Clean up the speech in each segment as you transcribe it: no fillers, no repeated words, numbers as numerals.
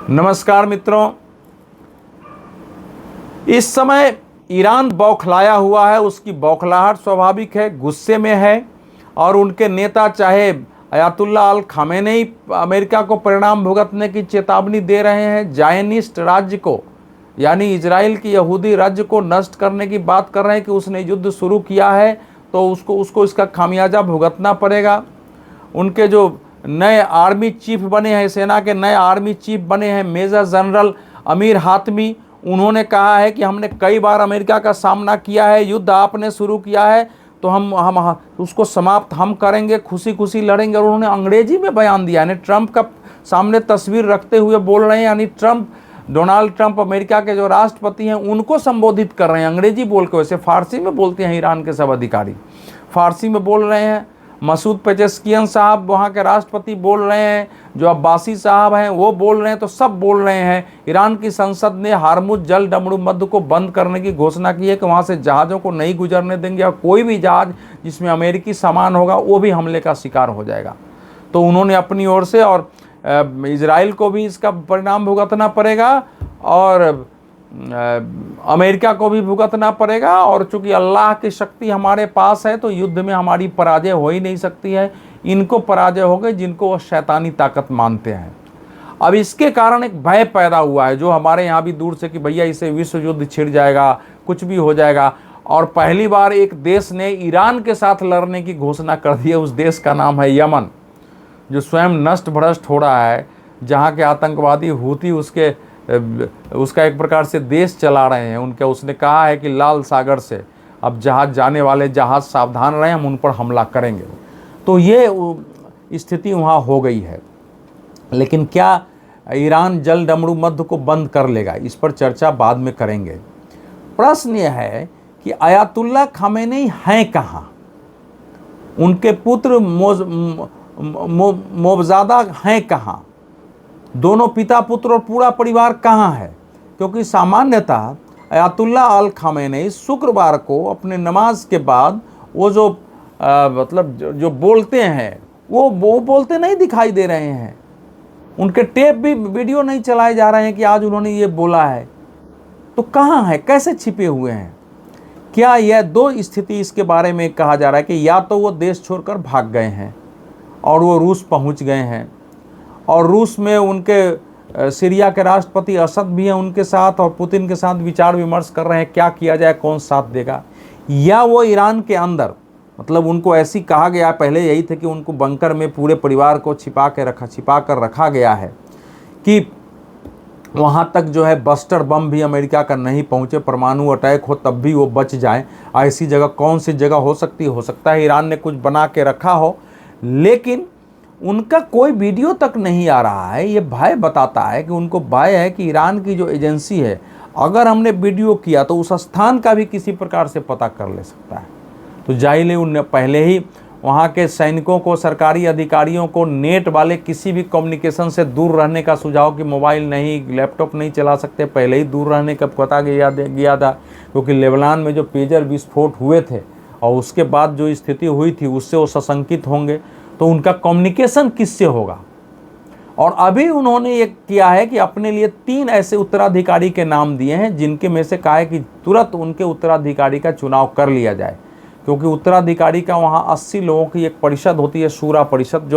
नमस्कार मित्रों, इस समय ईरान बौखलाया हुआ है। उसकी बौखलाहट स्वाभाविक है, गुस्से में है। और उनके नेता चाहे अयातुल्ला अल खामेनेई अमेरिका को परिणाम भुगतने की चेतावनी दे रहे हैं, जायनिस्ट राज्य को यानी इजराइल की यहूदी राज्य को नष्ट करने की बात कर रहे हैं कि उसने युद्ध शुरू किया है तो उसको इसका खामियाजा भुगतना पड़ेगा। उनके जो नए आर्मी चीफ बने हैं, सेना के नए आर्मी चीफ बने हैं मेजर जनरल अमीर हातमी, उन्होंने कहा है कि हमने कई बार अमेरिका का सामना किया है, युद्ध आपने शुरू किया है तो हम उसको समाप्त हम करेंगे, खुशी खुशी लड़ेंगे। और उन्होंने अंग्रेजी में बयान दिया, यानी ट्रंप का सामने तस्वीर रखते हुए बोल रहे हैं। यानी डोनाल्ड ट्रंप अमेरिका के जो राष्ट्रपति हैं उनको संबोधित कर रहे हैं अंग्रेजी बोल के। वैसे फारसी में बोलते हैं ईरान के सब अधिकारी, फारसी में बोल रहे हैं। मसूद पेजेस्कियन साहब वहाँ के राष्ट्रपति बोल रहे हैं, जो अब्बासी साहब हैं वो बोल रहे हैं, तो सब बोल रहे हैं। ईरान की संसद ने हार्मुज जल डमरू मध्य को बंद करने की घोषणा की है कि वहाँ से जहाज़ों को नहीं गुजरने देंगे और कोई भी जहाज़ जिसमें अमेरिकी सामान होगा वो भी हमले का शिकार हो जाएगा। तो उन्होंने अपनी ओर से, और इजराइल को भी इसका परिणाम भुगतना पड़ेगा और अमेरिका को भी भुगतना पड़ेगा। और चूंकि अल्लाह की शक्ति हमारे पास है तो युद्ध में हमारी पराजय हो ही नहीं सकती है। इनको पराजय हो गई जिनको वो शैतानी ताकत मानते हैं। अब इसके कारण एक भय पैदा हुआ है जो हमारे यहाँ भी दूर से, कि भैया इसे विश्व युद्ध छिड़ जाएगा, कुछ भी हो जाएगा। और पहली बार एक देश ने ईरान के साथ लड़ने की घोषणा कर दी है। उस देश का नाम है यमन, जो स्वयं नष्ट भ्रष्ट हो रहा है, जहाँ के आतंकवादी हूती उसका एक प्रकार से देश चला रहे हैं। उसने कहा है कि लाल सागर से अब जहाज़ जाने वाले जहाज़ सावधान रहें, हम उन पर हमला करेंगे। तो ये स्थिति वहाँ हो गई है। लेकिन क्या ईरान जल डमरू मध्य को बंद कर लेगा, इस पर चर्चा बाद में करेंगे। प्रश्न यह है कि अयातुल्ला खामेनेई हैं कहाँ, उनके पुत्र मोबजादा हैं कहाँ, दोनों पिता पुत्र और पूरा परिवार कहाँ है? क्योंकि सामान्यतः अयातुल्ला अल खामेनेई शुक्रवार को अपने नमाज के बाद वो जो जो बोलते हैं वो बोलते नहीं दिखाई दे रहे हैं। उनके टेप भी, वीडियो नहीं चलाए जा रहे हैं कि आज उन्होंने ये बोला है। तो कहाँ है, कैसे छिपे हुए हैं? क्या यह दो स्थिति इसके बारे में कहा जा रहा है कि या तो वो देश छोड़कर भाग गए हैं और वो रूस पहुँच गए हैं, और रूस में उनके सीरिया के राष्ट्रपति असद भी हैं उनके साथ, और पुतिन के साथ विचार विमर्श कर रहे हैं क्या किया जाए, कौन साथ देगा। या वो ईरान के अंदर, मतलब उनको ऐसी कहा गया, पहले यही थे कि उनको बंकर में पूरे परिवार को छिपा कर रखा गया है कि वहाँ तक जो है बस्टर बम भी अमेरिका का नहीं पहुँचे, परमाणु अटैक हो तब भी वो बच जाए। ऐसी जगह कौन सी जगह हो सकती है? हो सकता है ईरान ने कुछ बना के रखा हो, लेकिन उनका कोई वीडियो तक नहीं आ रहा है। ये भय बताता है कि उनको भय है कि ईरान की जो एजेंसी है, अगर हमने वीडियो किया तो उस स्थान का भी किसी प्रकार से पता कर ले सकता है। तो जाहिर है उनने पहले ही वहाँ के सैनिकों को, सरकारी अधिकारियों को नेट वाले किसी भी कम्युनिकेशन से दूर रहने का सुझाव, कि मोबाइल नहीं, लैपटॉप नहीं चला सकते, पहले ही दूर रहने का पता गया था। क्योंकि लेबनान में जो पेजर विस्फोट हुए थे और उसके बाद जो स्थिति हुई थी उससे वो सशंकित होंगे, तो उनका कम्युनिकेशन किससे होगा? और अभी उन्होंने ये किया है कि अपने लिए 3 ऐसे उत्तराधिकारी के नाम दिए हैं, जिनके में से कहा है कि तुरंत उनके उत्तराधिकारी का चुनाव कर लिया जाए। क्योंकि उत्तराधिकारी का वहाँ 80 लोगों की एक परिषद होती है, शूरा परिषद,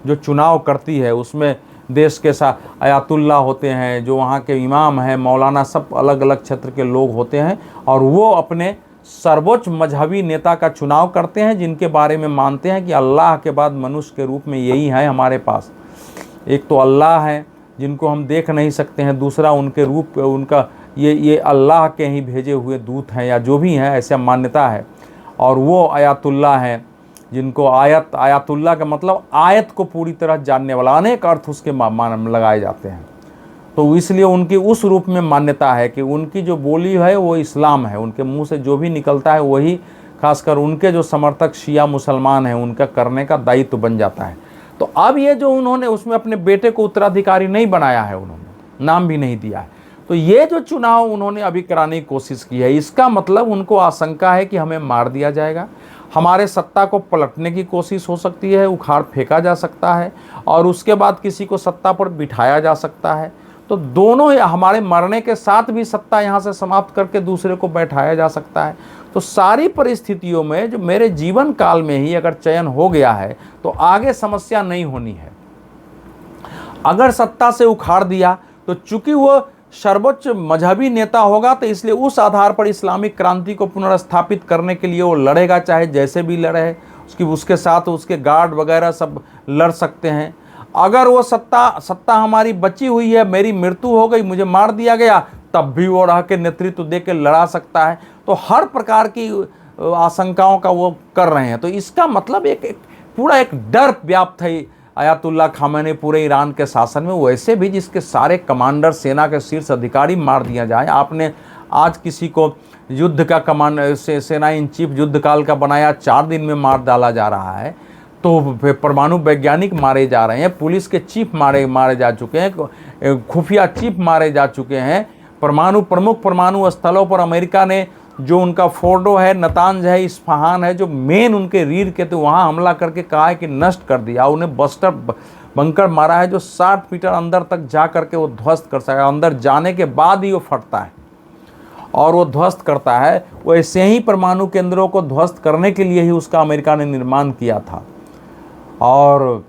जो चुनाव करती है। उसमें देश के साथ अयातुल्ला होते हैं, जो वहाँ के इमाम हैं, मौलाना, सब अलग अलग क्षेत्र के लोग होते हैं, और वो अपने सर्वोच्च मजहबी नेता का चुनाव करते हैं, जिनके बारे में मानते हैं कि अल्लाह के बाद मनुष्य के रूप में यही है हमारे पास। एक तो अल्लाह है जिनको हम देख नहीं सकते हैं, दूसरा उनके रूप, उनका ये अल्लाह के ही भेजे हुए दूत हैं या जो भी हैं, ऐसा मान्यता है। और वो अयातुल्ला हैं जिनको आयतुल्ला का मतलब आयत को पूरी तरह जानने वाला, अनेक अर्थ उसके लगाए जाते हैं। तो इसलिए उनकी उस रूप में मान्यता है कि उनकी जो बोली है वो इस्लाम है, उनके मुंह से जो भी निकलता है वही, खासकर उनके जो समर्थक शिया मुसलमान हैं उनका करने का दायित्व बन जाता है। तो अब ये जो उन्होंने उसमें अपने बेटे को उत्तराधिकारी नहीं बनाया है, उन्होंने नाम भी नहीं दिया है, तो ये जो चुनाव उन्होंने अभी कराने की कोशिश की है, इसका मतलब उनको आशंका है कि हमें मार दिया जाएगा, हमारे सत्ता को पलटने की कोशिश हो सकती है, उखाड़ फेंका जा सकता है और उसके बाद किसी को सत्ता पर बिठाया जा सकता है। तो दोनों हमारे मरने के साथ भी सत्ता यहाँ से समाप्त करके दूसरे को बैठाया जा सकता है। तो सारी परिस्थितियों में जो मेरे जीवन काल में ही अगर चयन हो गया है तो आगे समस्या नहीं होनी है। अगर सत्ता से उखाड़ दिया तो चूंकि वो सर्वोच्च मजहबी नेता होगा तो इसलिए उस आधार पर इस्लामिक क्रांति को पुनर्स्थापित करने के लिए वो लड़ेगा, चाहे जैसे भी लड़े, उसके साथ उसके गार्ड वगैरह सब लड़ सकते हैं। अगर वो सत्ता हमारी बची हुई है, मेरी मृत्यु हो गई, मुझे मार दिया गया, तब भी वो रह के नेतृत्व दे के लड़ा सकता है। तो हर प्रकार की आशंकाओं का वो कर रहे हैं। तो इसका मतलब एक पूरा एक डर व्याप्त है अयातुल्ला खामेनी पूरे ईरान के शासन में, वैसे भी जिसके सारे कमांडर, सेना के शीर्ष अधिकारी मार दिया जाए। आपने आज किसी को युद्ध का कमांडर सेना इन चीफ युद्ध काल का बनाया, 4 दिन में मार डाला जा रहा है। तो परमाणु वैज्ञानिक मारे जा रहे हैं, पुलिस के चीफ मारे जा चुके हैं, खुफिया चीफ मारे जा चुके हैं। प्रमुख परमाणु स्थलों पर अमेरिका ने जो उनका फोर्डो है, नतांज है, इस्फहान है, जो मेन उनके रीढ़ के थे, वहाँ हमला करके कहा है कि नष्ट कर दिया। उन्हें बस्टर बंकर मारा है जो 60 मीटर अंदर तक जा करके वो ध्वस्त कर सका। अंदर जाने के बाद ही वो फटता है और वो ध्वस्त करता है। वो ऐसे ही परमाणु केंद्रों को ध्वस्त करने के लिए ही उसका अमेरिका ने निर्माण किया था। और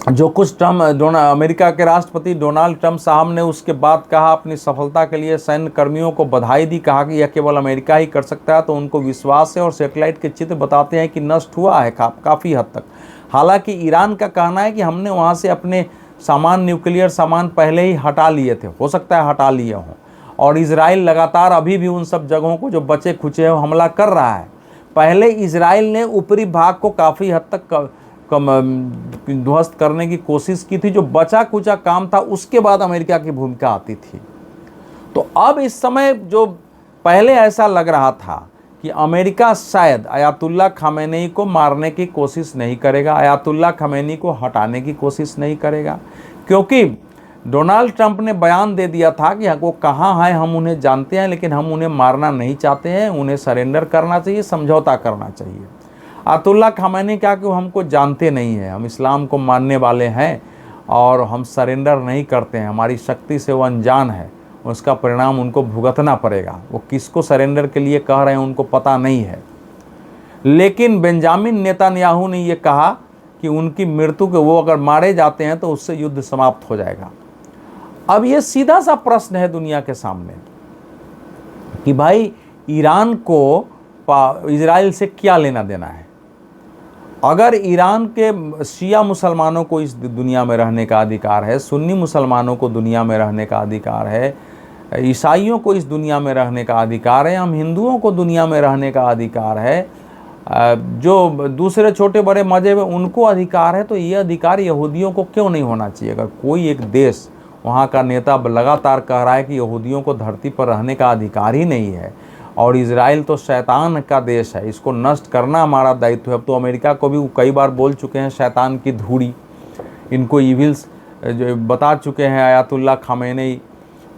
जो कुछ अमेरिका के राष्ट्रपति डोनाल्ड ट्रंप साहब ने उसके बाद कहा, अपनी सफलता के लिए सैन्य कर्मियों को बधाई दी, कहा कि यह केवल अमेरिका ही कर सकता है। तो उनको विश्वास है और सैटेलाइट के चित्र बताते हैं कि नष्ट हुआ है काफ़ी हद तक। हालांकि ईरान का कहना है कि हमने वहाँ से अपने सामान, न्यूक्लियर सामान पहले ही हटा लिए थे, हो सकता है हटा लिए हों। और इजराइल लगातार अभी भी उन सब जगहों को जो बचे खुचे हैं हमला कर रहा है। पहले इजराइल ने ऊपरी भाग को काफ़ी हद तक ध्वस्त करने की कोशिश की थी, जो बचा कुचा काम था उसके बाद अमेरिका की भूमिका आती थी। तो अब इस समय जो पहले ऐसा लग रहा था कि अमेरिका शायद अयातुल्ला खामेनी को मारने की कोशिश नहीं करेगा, अयातुल्ला खामेनी को हटाने की कोशिश नहीं करेगा, क्योंकि डोनाल्ड ट्रंप ने बयान दे दिया था कि वो कहाँ है हम उन्हें जानते हैं, लेकिन हम उन्हें मारना नहीं चाहते हैं, उन्हें सरेंडर करना चाहिए, समझौता करना चाहिए। अयातुल्ला खामेनी क्या कि वो हमको जानते नहीं है, हम इस्लाम को मानने वाले हैं और हम सरेंडर नहीं करते हैं, हमारी शक्ति से वो अनजान है, उसका परिणाम उनको भुगतना पड़ेगा। वो किसको सरेंडर के लिए कह रहे हैं उनको पता नहीं है। लेकिन बेंजामिन नेतन्याहू ने ये कहा कि उनकी मृत्यु के वो अगर मारे जाते हैं तो उससे युद्ध समाप्त हो जाएगा। अब ये सीधा सा प्रश्न है दुनिया के सामने कि भाई ईरान को इजराइल से क्या लेना देना है। अगर ईरान के शिया मुसलमानों को इस दुनिया में रहने का अधिकार है, सुन्नी मुसलमानों को दुनिया में रहने का अधिकार है, ईसाइयों को इस दुनिया में रहने का अधिकार है, हम हिंदुओं को दुनिया में रहने का अधिकार है, जो दूसरे छोटे बड़े मज़हब हैं उनको अधिकार है, तो ये अधिकार यहूदियों को क्यों नहीं होना चाहिए। अगर कोई एक देश, वहाँ का नेता लगातार कह रहा है कि यहूदियों को धरती पर रहने का अधिकार ही नहीं है और इजराइल तो शैतान का देश है, इसको नष्ट करना हमारा दायित्व है। अब तो अमेरिका को भी कई बार बोल चुके हैं शैतान की धूड़ी, इनको इविल्स जो बता चुके हैं अयातुल्ला खामेनी,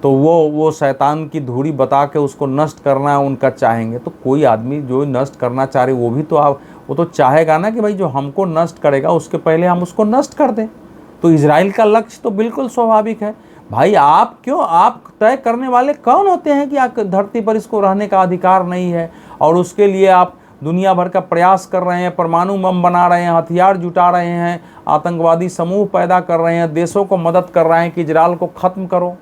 तो वो शैतान की धूड़ी बता के उसको नष्ट करना है उनका चाहेंगे। तो कोई आदमी जो नष्ट करना चाह रहे वो भी तो वो तो चाहेगा ना कि भाई जो हमको नष्ट करेगा उसके पहले हम उसको नष्ट कर दें। तो इजराइल का लक्ष्य तो बिल्कुल स्वाभाविक है। भाई आप तय करने वाले कौन होते हैं कि धरती पर इसको रहने का अधिकार नहीं है, और उसके लिए आप दुनिया भर का प्रयास कर रहे हैं, परमाणु बम बना रहे हैं, हथियार जुटा रहे हैं, आतंकवादी समूह पैदा कर रहे हैं, देशों को मदद कर रहे हैं कि इजराइल को ख़त्म करो।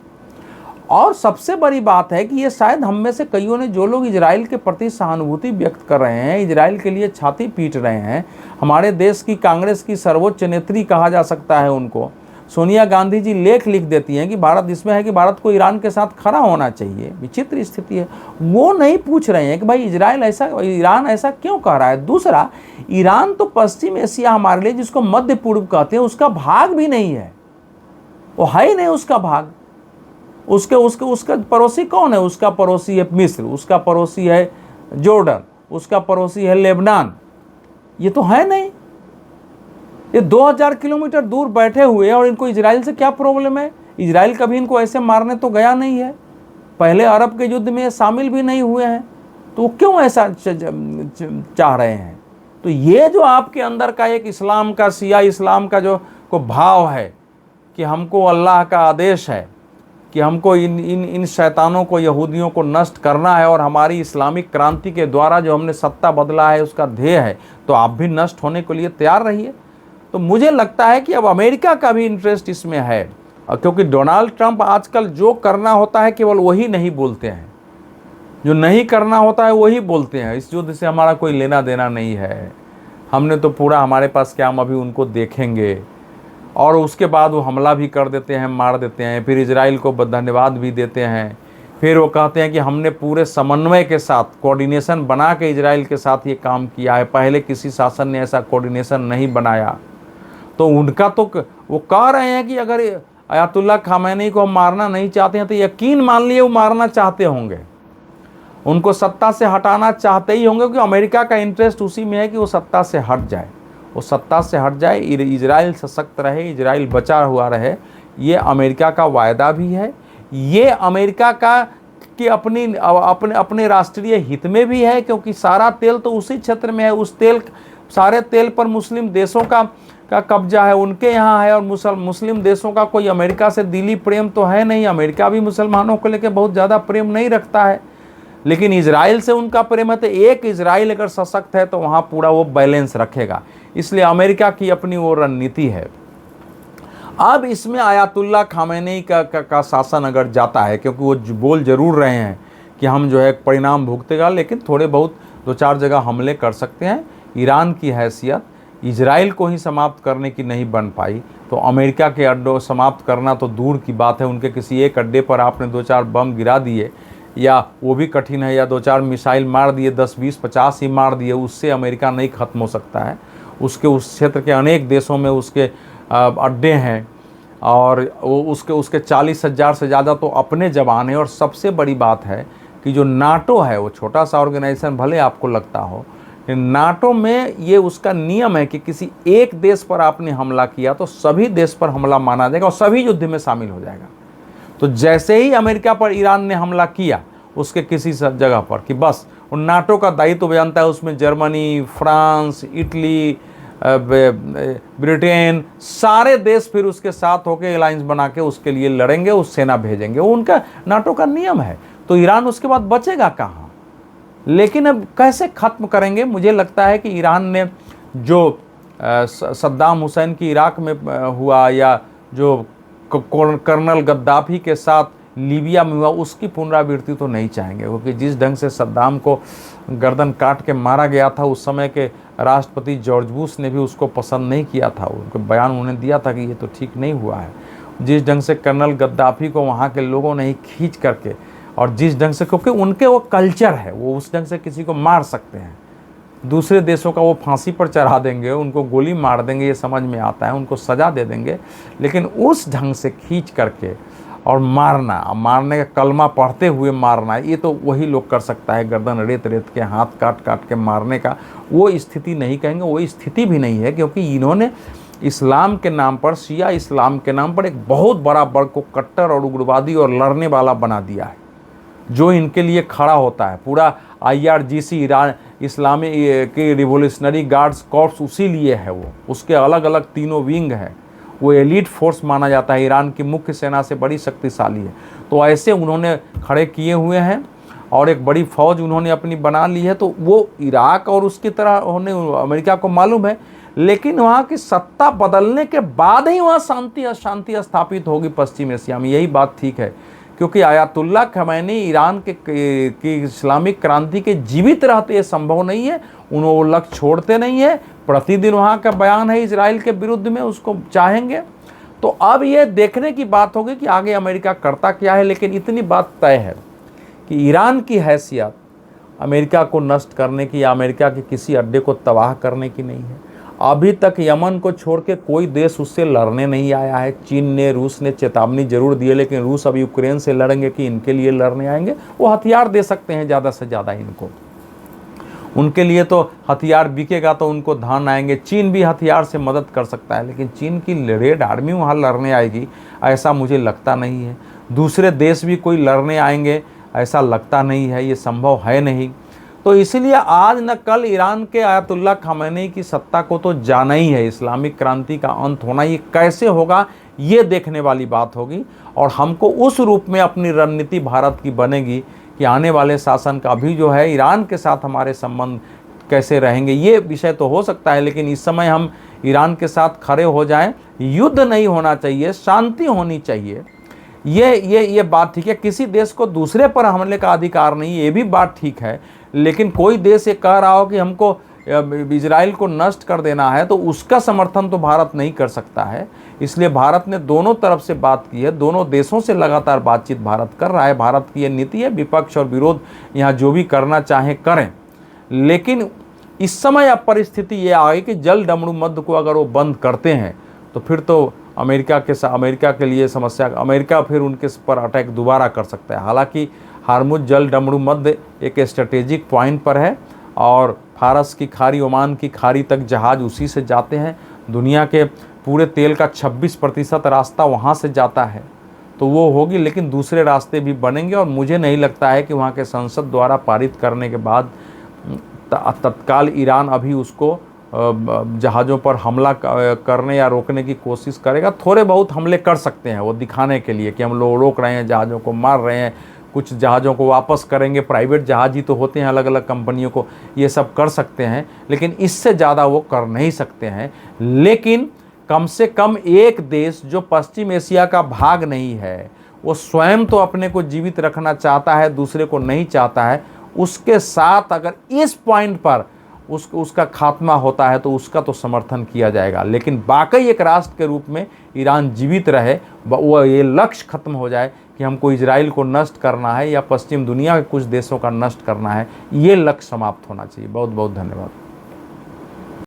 और सबसे बड़ी बात है कि ये शायद हम में से कईयों ने, जो लोग इजराइल के प्रति सहानुभूति व्यक्त कर रहे हैं, इजराइल के लिए छाती पीट रहे हैं, हमारे देश की कांग्रेस की सर्वोच्च नेत्री कहा जा सकता है उनको, सोनिया गांधी जी लेख लिख देती हैं कि भारत इसमें है कि भारत को ईरान के साथ खड़ा होना चाहिए। विचित्र स्थिति है। वो नहीं पूछ रहे हैं कि भाई ईरान ऐसा क्यों कह रहा है। दूसरा, ईरान तो पश्चिम एशिया हमारे लिए, जिसको मध्य पूर्व कहते हैं, उसका भाग भी नहीं है, वो है ही नहीं उसका भाग। उसका पड़ोसी कौन है? उसका पड़ोसी है मिस्र, उसका पड़ोसी है जॉर्डन, उसका पड़ोसी है लेबनान। ये तो है नहीं। ये 2000 किलोमीटर दूर बैठे हुए हैं और इनको इजराइल से क्या प्रॉब्लम है? इजराइल कभी इनको ऐसे मारने तो गया नहीं है, पहले अरब के युद्ध में शामिल भी नहीं हुए हैं, तो वो क्यों ऐसा चाह रहे हैं? तो ये जो आपके अंदर का एक इस्लाम का, शिया इस्लाम का जो को भाव है कि हमको अल्लाह का आदेश है कि हमको इन शैतानों को, यहूदियों को नष्ट करना है और हमारी इस्लामिक क्रांति के द्वारा जो हमने सत्ता बदला है उसका ध्येय है, तो आप भी नष्ट होने के लिए तैयार रहिए। तो मुझे लगता है कि अब अमेरिका का भी इंटरेस्ट इसमें है, क्योंकि डोनाल्ड ट्रंप आजकल जो करना होता है केवल वही नहीं बोलते हैं, जो नहीं करना होता है वही बोलते हैं। इस युद्ध से हमारा कोई लेना देना नहीं है, हमने तो पूरा, हमारे पास क्या, हम अभी उनको देखेंगे। और उसके बाद वो हमला भी कर देते हैं, मार देते हैं, फिर इजराइल को धन्यवाद भी देते हैं। फिर वो कहते हैं कि हमने पूरे समन्वय के साथ, कोऑर्डिनेशन बना के इजराइल के साथ ये काम किया है, पहले किसी शासन ने ऐसा कोऑर्डिनेशन नहीं बनाया। तो उनका तो वो कह रहे हैं कि अगर अयातुल्ला खामैनी को हम मारना नहीं चाहते हैं तो यकीन मान लिए वो मारना चाहते होंगे, उनको सत्ता से हटाना चाहते ही होंगे, क्योंकि अमेरिका का इंटरेस्ट उसी में है कि वो सत्ता से हट जाए, वो सत्ता से हट जाए, इजराइल सशक्त रहे, इजराइल बचा हुआ रहे। ये अमेरिका का वायदा भी है, ये अमेरिका का कि अपने राष्ट्रीय हित में भी है, क्योंकि सारा तेल तो उसी क्षेत्र में है। उस सारे तेल पर मुस्लिम देशों का कब्जा है, उनके यहाँ है। और मुस्लिम देशों का कोई अमेरिका से दिली प्रेम तो है नहीं, अमेरिका भी मुसलमानों को लेकर बहुत ज़्यादा प्रेम नहीं रखता है, लेकिन इजराइल से उनका प्रेम है। तो एक इजराइल अगर सशक्त है तो वहाँ पूरा वो बैलेंस रखेगा, इसलिए अमेरिका की अपनी वो रणनीति है। अब इसमें आयातुल्ला खामैनी का शासन अगर जाता है, क्योंकि वो बोल जरूर रहे हैं कि हम जो है परिणाम भुगतेगा, लेकिन थोड़े बहुत 2-4 जगह हमले कर सकते हैं। ईरान की हैसियत इजराइल को ही समाप्त करने की नहीं बन पाई, तो अमेरिका के अड्डों समाप्त करना तो दूर की बात है। उनके किसी एक अड्डे पर आपने 2-4 बम गिरा दिए, या वो भी कठिन है, या 2-4 मिसाइल मार दिए, 10, 20, 50 ही मार दिए, उससे अमेरिका नहीं ख़त्म हो सकता है। उसके उस क्षेत्र के अनेक देशों में उसके अड्डे हैं, और उसके 40,000 से ज़्यादा तो अपने जवान हैं। और सबसे बड़ी बात है कि जो नाटो है, वो छोटा सा ऑर्गेनाइजेशन भले आपको लगता हो, नाटो में ये उसका नियम है कि किसी एक देश पर आपने हमला किया तो सभी देश पर हमला माना जाएगा और सभी युद्ध में शामिल हो जाएगा। तो जैसे ही अमेरिका पर ईरान ने हमला किया उसके किसी जगह पर, कि बस उन नाटो का दायित्व जानता है, उसमें जर्मनी, फ्रांस, इटली, ब्रिटेन, सारे देश फिर उसके साथ होकर अलायंस बना के उसके लिए लड़ेंगे, उस सेना भेजेंगे। वो उनका नाटो का नियम है। तो ईरान उसके बाद बचेगा कहाँ? लेकिन अब कैसे ख़त्म करेंगे? मुझे लगता है कि ईरान ने जो सद्दाम हुसैन की इराक में हुआ, या जो कर्नल गद्दाफी के साथ लीबिया में हुआ, उसकी पुनरावृत्ति तो नहीं चाहेंगे, क्योंकि जिस ढंग से सद्दाम को गर्दन काट के मारा गया था, उस समय के राष्ट्रपति जॉर्ज बुश ने भी उसको पसंद नहीं किया था। उनको बयान उन्होंने दिया था कि ये तो ठीक नहीं हुआ है। जिस ढंग से कर्नल गद्दाफी को वहाँ के लोगों ने ही खींच करके, और जिस ढंग से, क्योंकि उनके वो कल्चर है, वो उस ढंग से किसी को मार सकते हैं। दूसरे देशों का वो फांसी पर चढ़ा देंगे, उनको गोली मार देंगे, ये समझ में आता है, उनको सज़ा दे देंगे। लेकिन उस ढंग से खींच करके और मारने का कलमा पढ़ते हुए मारना, ये तो वही लोग कर सकता है। गर्दन रेत रेत के, हाथ काट काट के मारने का वो स्थिति नहीं कहेंगे, वो स्थिति भी नहीं है, क्योंकि इन्होंने इस्लाम के नाम पर, शिया इस्लाम के नाम पर एक बहुत बड़ा बड़ को कट्टर और उग्रवादी और लड़ने वाला बना दिया है, जो इनके लिए खड़ा होता है। पूरा IRGC, ईरान इस्लामी के रिवोल्यूशनरी गार्ड्स कॉर्प्स उसी लिए है, वो उसके अलग अलग 3 विंग हैं। वो एलीट फोर्स माना जाता है, ईरान की मुख्य सेना से बड़ी शक्तिशाली है। तो ऐसे उन्होंने खड़े किए हुए हैं और एक बड़ी फौज उन्होंने अपनी बना ली है। तो वो इराक और उसकी तरह होने अमेरिका को मालूम है, लेकिन वहाँ की सत्ता बदलने के बाद ही वहाँ शांति स्थापित होगी पश्चिम एशिया में। यही बात ठीक है, क्योंकि आयतुल्ला खमैनी ईरान के इस्लामिक क्रांति के जीवित रहते ये संभव नहीं है। वो लक्ष्य छोड़ते नहीं है, प्रतिदिन वहाँ का बयान है इजराइल के विरुद्ध में, उसको चाहेंगे। तो अब ये देखने की बात होगी कि आगे अमेरिका करता क्या है। लेकिन इतनी बात तय है कि ईरान की हैसियत अमेरिका को नष्ट करने की या अमेरिका के किसी अड्डे को तबाह करने की नहीं है। अभी तक यमन को छोड़ के कोई देश उससे लड़ने नहीं आया है। चीन ने, रूस ने चेतावनी जरूर दी है, लेकिन रूस अब यूक्रेन से लड़ेंगे कि इनके लिए लड़ने आएंगे? वो हथियार दे सकते हैं ज़्यादा से ज़्यादा इनको, उनके लिए तो हथियार बिकेगा तो उनको धान आएंगे। चीन भी हथियार से मदद कर सकता है, लेकिन चीन की रेड आर्मी वहाँ लड़ने आएगी ऐसा मुझे लगता नहीं है। दूसरे देश भी कोई लड़ने आएंगे ऐसा लगता नहीं है, ये संभव है नहीं। तो इसलिए आज न कल ईरान के आयतुल्ला खामैनी की सत्ता को तो जाना ही है। इस्लामिक क्रांति का अंत होना, ये कैसे होगा ये देखने वाली बात होगी। और हमको उस रूप में अपनी रणनीति भारत की बनेगी कि आने वाले शासन का भी जो है ईरान के साथ हमारे संबंध कैसे रहेंगे, ये विषय तो हो सकता है, लेकिन इस समय हम ईरान के साथ खड़े हो जाएं। युद्ध नहीं होना चाहिए, शांति होनी चाहिए, ये बात ठीक है। किसी देश को दूसरे पर हमले का अधिकार नहीं, ये भी बात ठीक है। लेकिन कोई देश ये कह रहा हो कि हमको इजराइल को नष्ट कर देना है, तो उसका समर्थन तो भारत नहीं कर सकता है। इसलिए भारत ने दोनों तरफ से बात की है, दोनों देशों से लगातार बातचीत भारत कर रहा है। भारत की ये नीति है, विपक्ष और विरोध यहाँ जो भी करना चाहें करें। लेकिन इस समय अब परिस्थिति ये आ गई कि जल डमरू मध्य को अगर वो बंद करते हैं तो फिर तो अमेरिका के लिए समस्या, अमेरिका फिर उनके पर अटैक दोबारा कर सकता है। हालांकि हार्मुज जल डमरू मध्य एक स्ट्रेटेजिक पॉइंट पर है और फारस की खाड़ी, ओमान की खाड़ी तक जहाज़ उसी से जाते हैं। दुनिया के पूरे तेल का 26% रास्ता वहाँ से जाता है, तो वो होगी। लेकिन दूसरे रास्ते भी बनेंगे और मुझे नहीं लगता है कि वहाँ के संसद द्वारा पारित करने के बाद तत्काल ईरान अभी उसको जहाज़ों पर हमला करने या रोकने की कोशिश करेगा। थोड़े बहुत हमले कर सकते हैं वो दिखाने के लिए कि हम लोग रोक रहे हैं, जहाज़ों को मार रहे हैं, कुछ जहाज़ों को वापस करेंगे। प्राइवेट जहाज़ ही तो होते हैं अलग अलग कंपनियों को, ये सब कर सकते हैं, लेकिन इससे ज़्यादा वो कर नहीं सकते हैं। लेकिन कम से कम एक देश जो पश्चिम एशिया का भाग नहीं है, वो स्वयं तो अपने को जीवित रखना चाहता है, दूसरे को नहीं चाहता है, उसके साथ अगर इस पॉइंट पर उसका खात्मा होता है तो उसका तो समर्थन किया जाएगा। लेकिन वाकई एक राष्ट्र के रूप में ईरान जीवित रहे, वो ये लक्ष्य खत्म हो जाए कि हमको इजराइल को नष्ट करना है या पश्चिम दुनिया के कुछ देशों का नष्ट करना है, ये लक्ष्य समाप्त होना चाहिए। बहुत बहुत धन्यवाद।